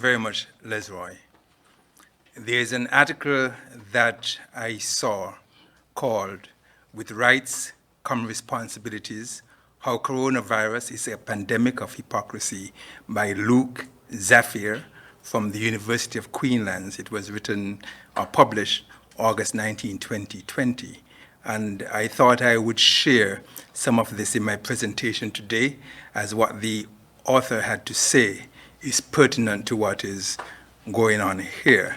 very much, Lesroy. There's an article that I saw called "With Rights Come Responsibilities: How Coronavirus is a Pandemic of Hypocrisy" by Luke Zafir from the University of Queensland. It was written or published August 19, 2020. And I thought I would share some of this in my presentation today, as what the author had to say is pertinent to what is going on here.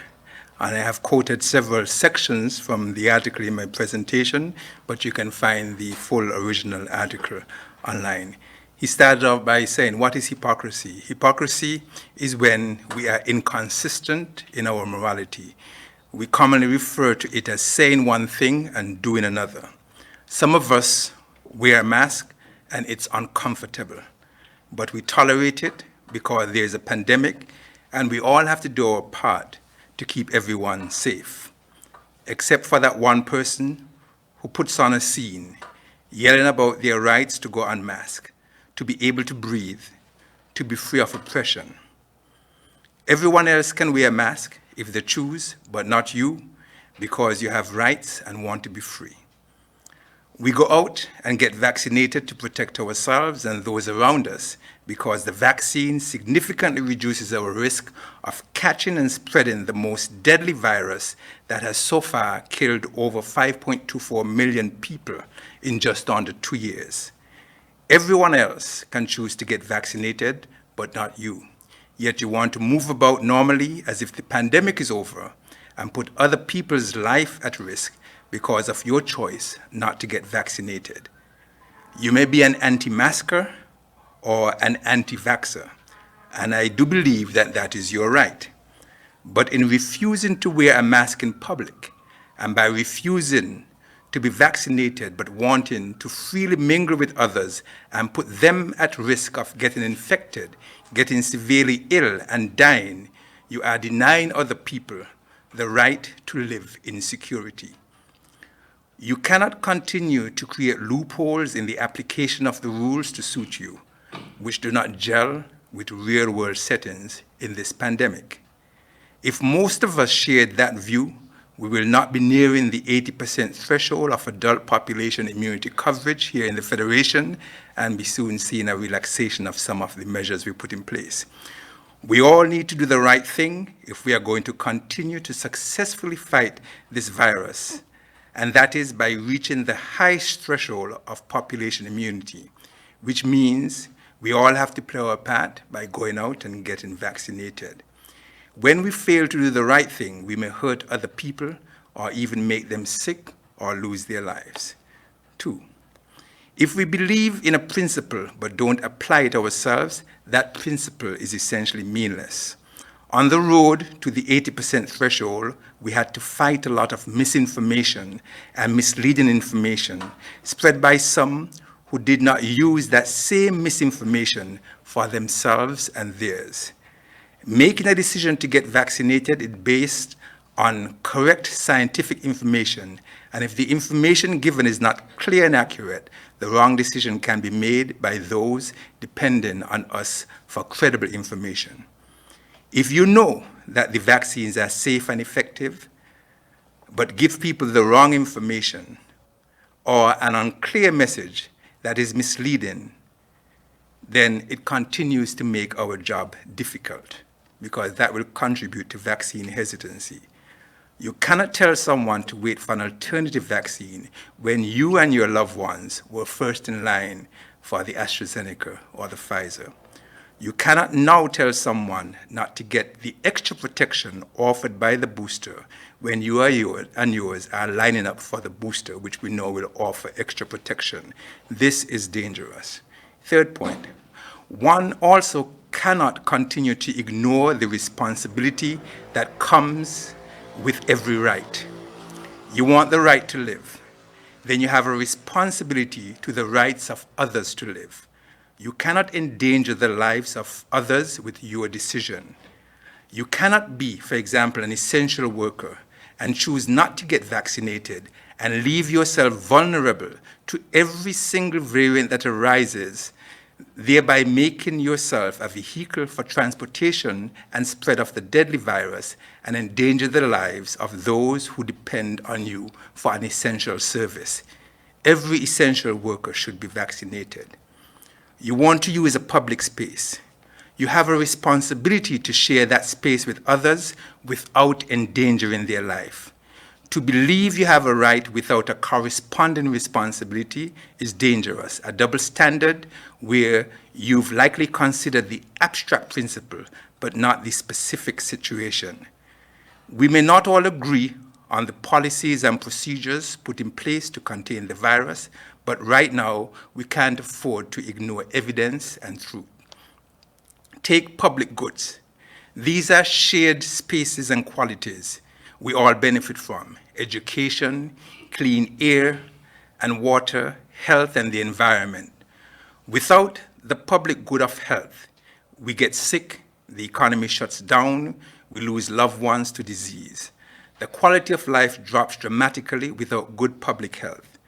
And I have quoted several sections from the article in my presentation, but you can find the full original article online. He started off by saying, what is hypocrisy? Hypocrisy is when we are inconsistent in our morality. We commonly refer to it as saying one thing and doing another. Some of us wear a mask and it's uncomfortable, but we tolerate it because there's a pandemic and we all have to do our part to keep everyone safe, except for that one person who puts on a scene, yelling about their rights to go unmasked, to be able to breathe, to be free of oppression. Everyone else can wear a mask if they choose, but not you, because you have rights and want to be free. We go out and get vaccinated to protect ourselves and those around us because the vaccine significantly reduces our risk of catching and spreading the most deadly virus that has so far killed over 5.24 million people in just under 2 years. Everyone else can choose to get vaccinated, but not you. Yet you want to move about normally as if the pandemic is over and put other people's life at risk because of your choice not to get vaccinated. You may be an anti-masker or an anti-vaxxer, and I do believe that that is your right. But in refusing to wear a mask in public, and by refusing to be vaccinated but wanting to freely mingle with others and put them at risk of getting infected, getting severely ill and dying, you are denying other people the right to live in security. You cannot continue to create loopholes in the application of the rules to suit you, which do not gel with real-world settings in this pandemic. If most of us shared that view, we will not be nearing the 80% threshold of adult population immunity coverage here in the Federation and be soon seeing a relaxation of some of the measures we put in place. We all need to do the right thing if we are going to continue to successfully fight this virus, and that is by reaching the highest threshold of population immunity, which means we all have to play our part by going out and getting vaccinated. When we fail to do the right thing, we may hurt other people or even make them sick or lose their lives. 2, if we believe in a principle but don't apply it ourselves, that principle is essentially meaningless. On the road to the 80% threshold, we had to fight a lot of misinformation and misleading information spread by some who did not use that same misinformation for themselves and theirs. Making a decision to get vaccinated is based on correct scientific information, and if the information given is not clear and accurate, the wrong decision can be made by those depending on us for credible information. If you know that the vaccines are safe and effective, but give people the wrong information or an unclear message that is misleading, then it continues to make our job difficult because that will contribute to vaccine hesitancy. You cannot tell someone to wait for an alternative vaccine when you and your loved ones were first in line for the AstraZeneca or the Pfizer. You cannot now tell someone not to get the extra protection offered by the booster when you and yours are lining up for the booster, which we know will offer extra protection. This is dangerous. 3rd point, one also cannot continue to ignore the responsibility that comes with every right. You want the right to live, then you have a responsibility to the rights of others to live. You cannot endanger the lives of others with your decision. You cannot be, for example, an essential worker and choose not to get vaccinated and leave yourself vulnerable to every single variant that arises thereby making yourself a vehicle for transportation and spread of the deadly virus and endanger the lives of those who depend on you for an essential service. Every essential worker should be vaccinated. You want to use a public space. You have a responsibility to share that space with others without endangering their life. To believe you have a right without a corresponding responsibility is dangerous, a double standard where you've likely considered the abstract principle but not the specific situation. We may not all agree on the policies and procedures put in place to contain the virus, but right now we can't afford to ignore evidence and truth. Take public goods. These are shared spaces and qualities we all benefit from: education, clean air and water, health and the environment. Without the public good of health, we get sick, the economy shuts down, we lose loved ones to disease. The quality of life drops dramatically without good public health.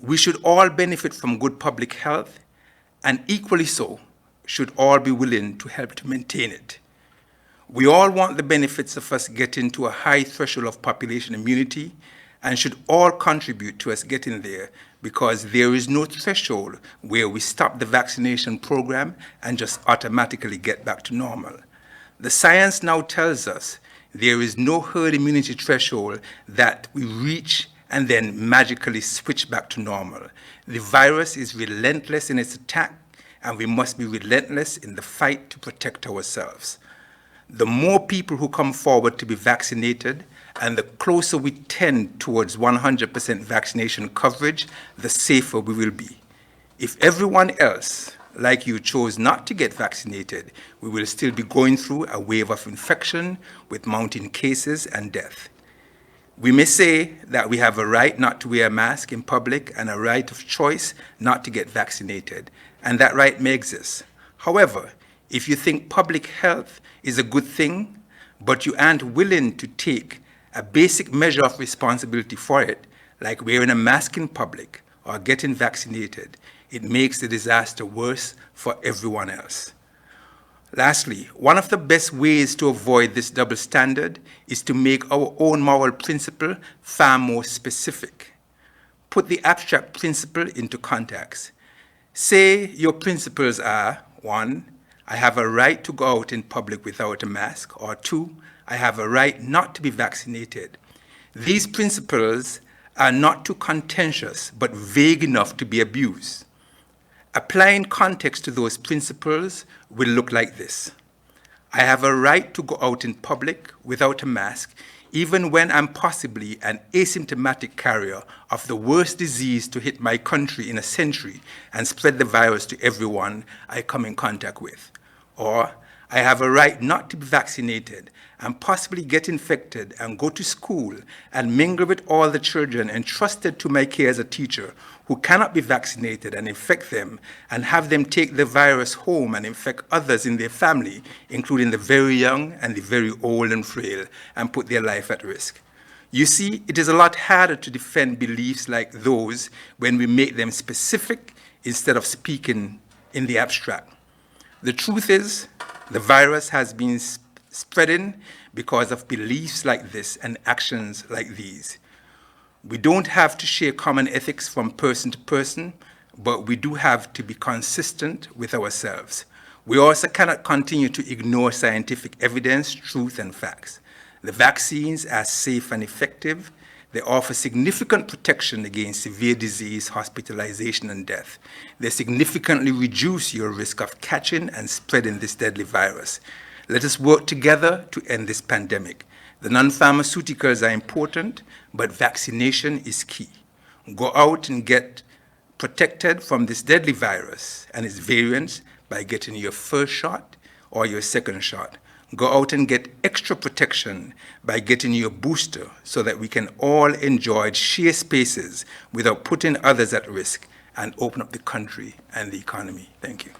We should all benefit from good public health, and equally so, should all be willing to help to maintain it. We all want the benefits of us getting to a high threshold of population immunity and should all contribute to us getting there, because there is no threshold where we stop the vaccination program and just automatically get back to normal. The science now tells us there is no herd immunity threshold that we reach and then magically switch back to normal. The virus is relentless in its attack, and we must be relentless in the fight to protect ourselves. The more people who come forward to be vaccinated, and the closer we tend towards 100% vaccination coverage, the safer we will be. If everyone else, like you, chose not to get vaccinated, we will still be going through a wave of infection with mounting cases and death. We may say that we have a right not to wear a mask in public and a right of choice not to get vaccinated, and that right may exist. However, if you think public health is a good thing, but you aren't willing to take a basic measure of responsibility for it, like wearing a mask in public or getting vaccinated, it makes the disaster worse for everyone else. Lastly, one of the best ways to avoid this double standard is to make our own moral principle far more specific. Put the abstract principle into context. Say your principles are: 1, I have a right to go out in public without a mask, or 2, I have a right not to be vaccinated. These principles are not too contentious, but vague enough to be abused. Applying context to those principles will look like this: I have a right to go out in public without a mask, even when I'm possibly an asymptomatic carrier of the worst disease to hit my country in a century and spread the virus to everyone I come in contact with. Or, I have a right not to be vaccinated and possibly get infected and go to school and mingle with all the children entrusted to my care as a teacher who cannot be vaccinated and infect them, and have them take the virus home and infect others in their family, including the very young and the very old and frail, and put their life at risk. You see, it is a lot harder to defend beliefs like those when we make them specific instead of speaking in the abstract. The truth is, the virus has been spreading because of beliefs like this and actions like these. We don't have to share common ethics from person to person, but we do have to be consistent with ourselves. We also cannot continue to ignore scientific evidence, truth, and facts. The vaccines are safe and effective. They offer significant protection against severe disease, hospitalization, and death. They significantly reduce your risk of catching and spreading this deadly virus. Let us work together to end this pandemic. The non-pharmaceuticals are important, but vaccination is key. Go out and get protected from this deadly virus and its variants by getting your first shot or your second shot. Go out and get extra protection by getting your booster so that we can all enjoy shared spaces without putting others at risk and open up the country and the economy. Thank you.